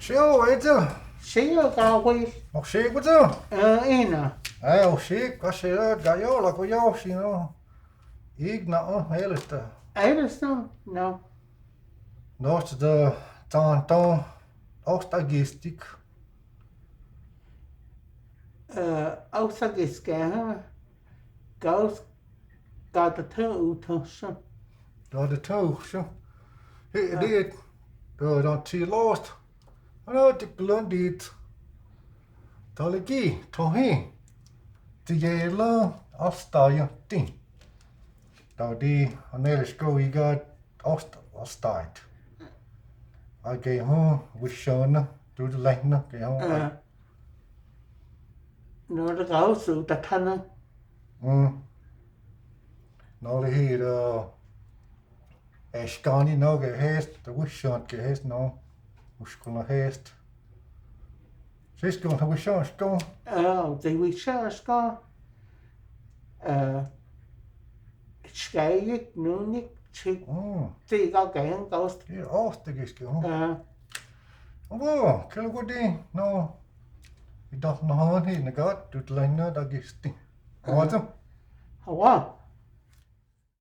Sjov weet je. Sier gawi Nog zeker wat zo. ina. Hé, nog zeker. Als je dat ga je ook wel jou zien hoor. Ik nou hele te. Eiderstone? No. Nog de tanton. Oostagistik. Ausagiske gaus gata te utossen. Door de toog zo. Hé, dit. Door dan zie lost. Nou, ik lund dit. Taliki, toch heen. Die hele afstaaien tien. Nou die, wanneer is go je gaat afstaat. Ik ga home, we shonen, doe de lijnen, ga home. No de gaus dat tanne. Nou hier, ik kan niet nog geheest, de we shonen geheest nou. We kunnen geheest. Zes gaan we shonen schoon. De we ska. Skægik, nunik, tik. Det er gaen gaust. Hier, oostagisk, ja. Wow, kijk wat die, nou. Ik dacht nog aan hier, gaat, doe de lijnen, dat is die. Wat hem? Hawa.